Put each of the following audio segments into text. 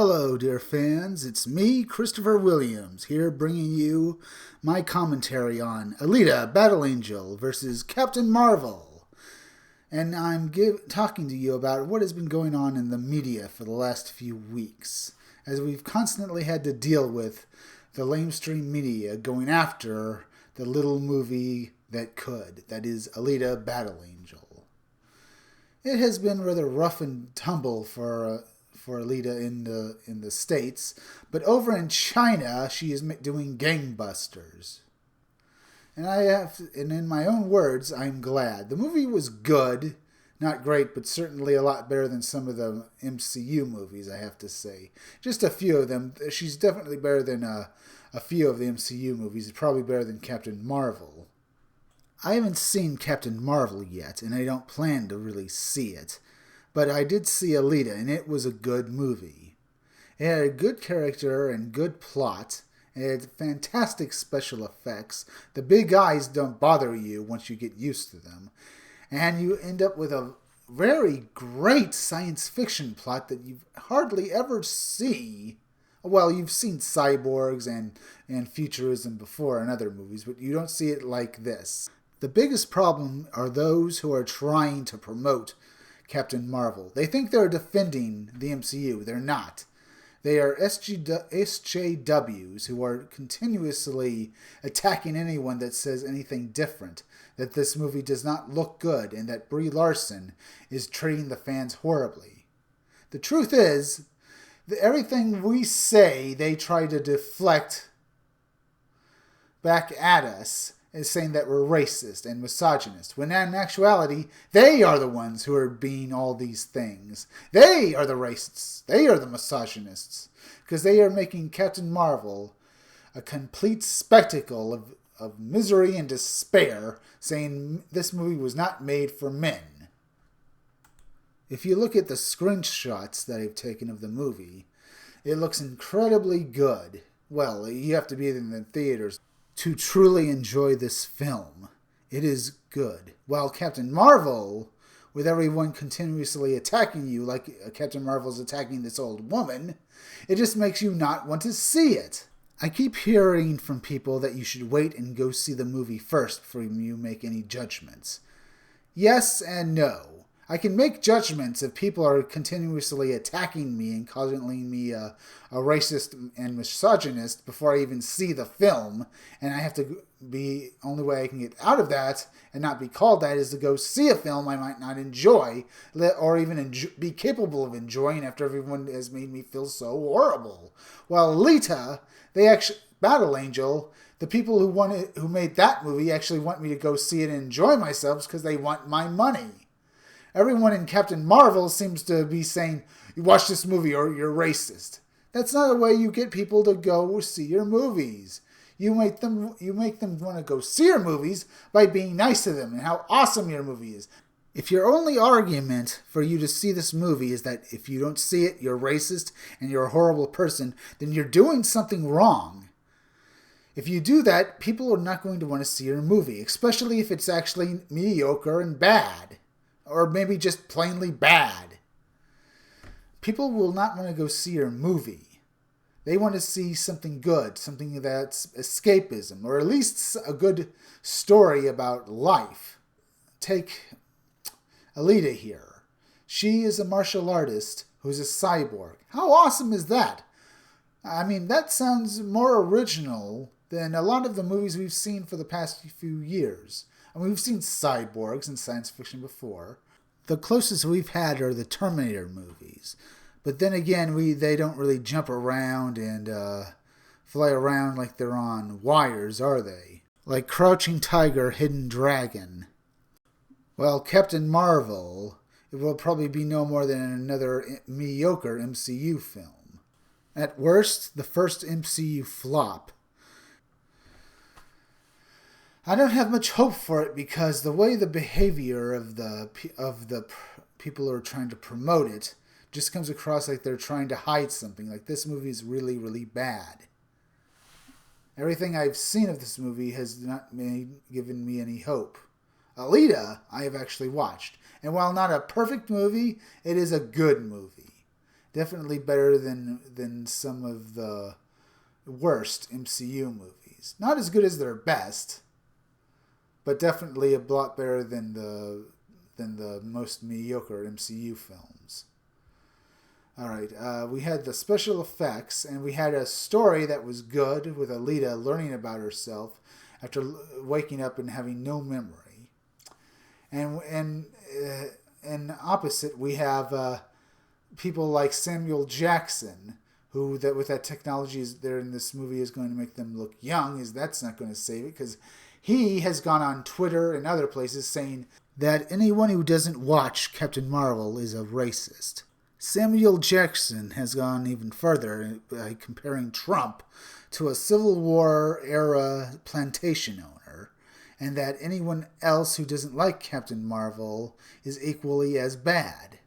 Hello, dear fans. It's me, Christopher Williams, here bringing you my commentary on Alita Battle Angel versus Captain Marvel. And I'm talking to you about what has been going on in the media for the last few weeks, as we've constantly had to deal with the lamestream media going after the little movie that is Alita Battle Angel. It has been rather rough and tumble for Alita in the States, but over in China she is doing gangbusters. And in my own words, I'm glad. The movie was good, not great, but certainly a lot better than some of the MCU movies, I have to say. Just a few of them. She's definitely better than a few of the MCU movies. Probably better than Captain Marvel. I haven't seen Captain Marvel yet, and I don't plan to really see it. But I did see Alita, and it was a good movie. It had a good character and good plot. It had fantastic special effects. The big eyes don't bother you once you get used to them. And you end up with a very great science fiction plot that you hardly ever see. Well, you've seen cyborgs and futurism before in other movies, but you don't see it like this. The biggest problem are those who are trying to promote Captain Marvel. They think they're defending the MCU. They're not. They are SJWs who are continuously attacking anyone that says anything different, that this movie does not look good, and that Brie Larson is treating the fans horribly. The truth is, that everything we say, they try to deflect back at us, is saying that we're racist and misogynist, when in actuality, they are the ones who are being all these things. They are the racists. They are the misogynists. Because they are making Captain Marvel a complete spectacle of misery and despair, saying this movie was not made for men. If you look at the screenshots that I've taken of the movie, it looks incredibly good. Well, you have to be in the theaters to truly enjoy this film. It is good. While Captain Marvel, with everyone continuously attacking you like Captain Marvel's attacking this old woman, it just makes you not want to see it. I keep hearing from people that you should wait and go see the movie first before you make any judgments. Yes and no. I can make judgments if people are continuously attacking me and calling me a racist and misogynist before I even see the film, and I have to be, only way I can get out of that and not be called that is to go see a film I might not enjoy, or even be capable of enjoying after everyone has made me feel so horrible. Well, Alita, Battle Angel, the people who made that movie actually want me to go see it and enjoy myself because they want my money. Everyone in Captain Marvel seems to be saying, you watch this movie or you're racist. That's not a way you get people to go see your movies. You make them want to go see your movies by being nice to them and how awesome your movie is. If your only argument for you to see this movie is that if you don't see it, you're racist and you're a horrible person, then you're doing something wrong. If you do that, people are not going to want to see your movie, especially if it's actually mediocre and bad. Or maybe just plainly bad. People will not want to go see your movie. They want to see something good, something that's escapism, or at least a good story about life. Take Alita here. She is a martial artist who's a cyborg. How awesome is that? I mean, that sounds more original than a lot of the movies we've seen for the past few years. I mean, we've seen cyborgs in science fiction before. The closest we've had are the Terminator movies. But then again, they don't really jump around and fly around like they're on wires, are they? Like Crouching Tiger, Hidden Dragon. Well, Captain Marvel, it will probably be no more than another mediocre MCU film. At worst, the first MCU flop. I don't have much hope for it because the way the behavior of the people who are trying to promote it just comes across like they're trying to hide something. Like this movie is really, really bad. Everything I've seen of this movie has not given me any hope. Alita, I have actually watched. And while not a perfect movie, it is a good movie. Definitely better than some of the worst MCU movies. Not as good as their best, but definitely a lot better than the most mediocre MCU films. All right, we had the special effects, and we had a story that was good with Alita learning about herself after waking up and having no memory. And opposite, we have people like Samuel Jackson, who that with that technology is there in this movie is going to make them look young. That's not going to save it, because he has gone on Twitter and other places saying that anyone who doesn't watch Captain Marvel is a racist. Samuel Jackson has gone even further by comparing Trump to a Civil War era plantation owner, and that anyone else who doesn't like Captain Marvel is equally as bad.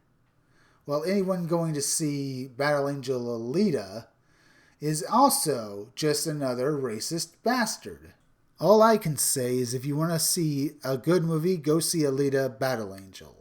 While anyone going to see Battle Angel Alita is also just another racist bastard. All I can say is if you want to see a good movie, go see Alita Battle Angel.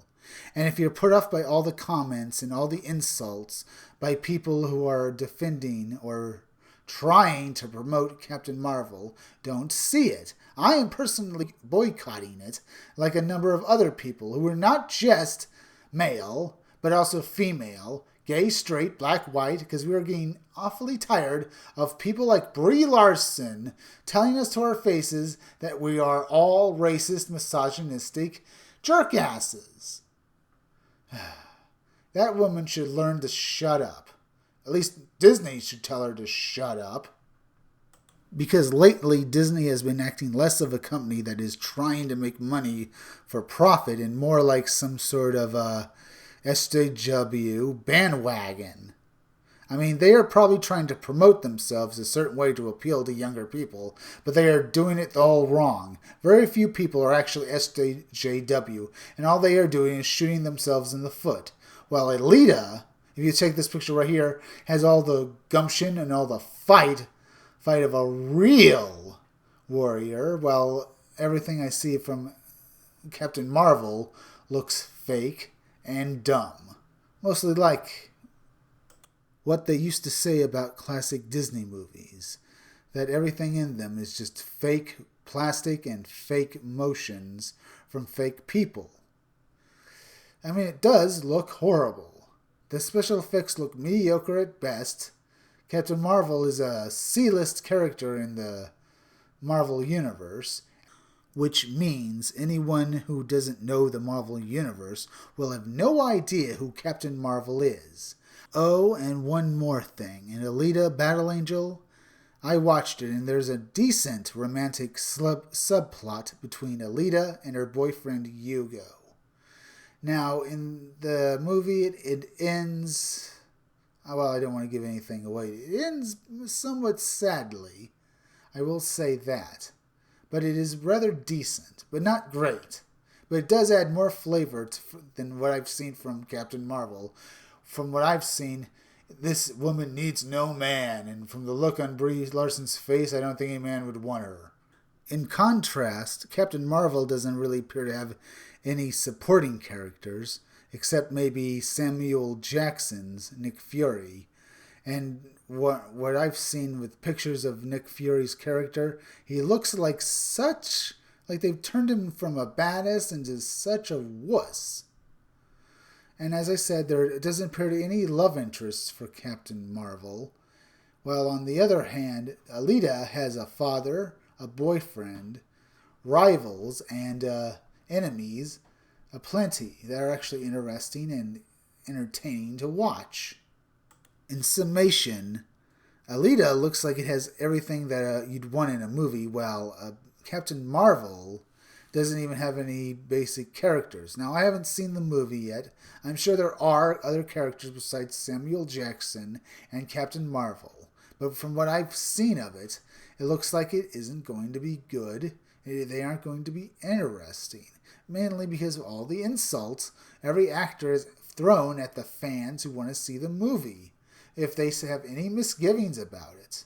And if you're put off by all the comments and all the insults by people who are defending or trying to promote Captain Marvel, don't see it. I am personally boycotting it, like a number of other people who are not just male, but also female, gay, straight, black, white, because we are getting awfully tired of people like Brie Larson telling us to our faces that we are all racist, misogynistic jerkasses. That woman should learn to shut up. At least Disney should tell her to shut up. Because lately Disney has been acting less of a company that is trying to make money for profit and more like some sort of SJW bandwagon. I mean, they are probably trying to promote themselves a certain way to appeal to younger people, but they are doing it all wrong. Very few people are actually SJW, and all they are doing is shooting themselves in the foot. While Alita, if you take this picture right here, has all the gumption and all the fight of a real warrior, while everything I see from Captain Marvel looks fake and dumb. Mostly like what they used to say about classic Disney movies, that everything in them is just fake plastic and fake motions from fake people. I mean, it does look horrible. The special effects look mediocre at best. Captain Marvel is a C-list character in the Marvel Universe, which means anyone who doesn't know the Marvel Universe will have no idea who Captain Marvel is. Oh, and one more thing. In Alita Battle Angel, I watched it, and there's a decent romantic subplot between Alita and her boyfriend Hugo. Now, in the movie, it ends... Well, I don't want to give anything away. It ends somewhat sadly. I will say that. But it is rather decent, but not great. But it does add more flavor than what I've seen from Captain Marvel. From what I've seen, this woman needs no man, and from the look on Brie Larson's face, I don't think any man would want her. In contrast, Captain Marvel doesn't really appear to have any supporting characters, except maybe Samuel Jackson's Nick Fury. And what I've seen with pictures of Nick Fury's character, he looks like they've turned him from a badass into such a wuss. And as I said, there doesn't appear to be any love interests for Captain Marvel. While on the other hand, Alita has a father, a boyfriend, rivals, and enemies aplenty that are actually interesting and entertaining to watch. In summation, Alita looks like it has everything that you'd want in a movie, while Captain Marvel doesn't even have any basic characters. Now, I haven't seen the movie yet. I'm sure there are other characters besides Samuel Jackson and Captain Marvel. But from what I've seen of it, it looks like it isn't going to be good. They aren't going to be interesting. Mainly because of all the insults every actor has thrown at the fans who want to see the movie, if they have any misgivings about it.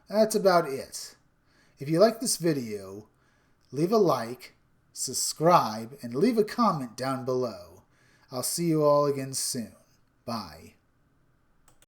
That's about it. If you like this video, leave a like, subscribe, and leave a comment down below. I'll see you all again soon. Bye.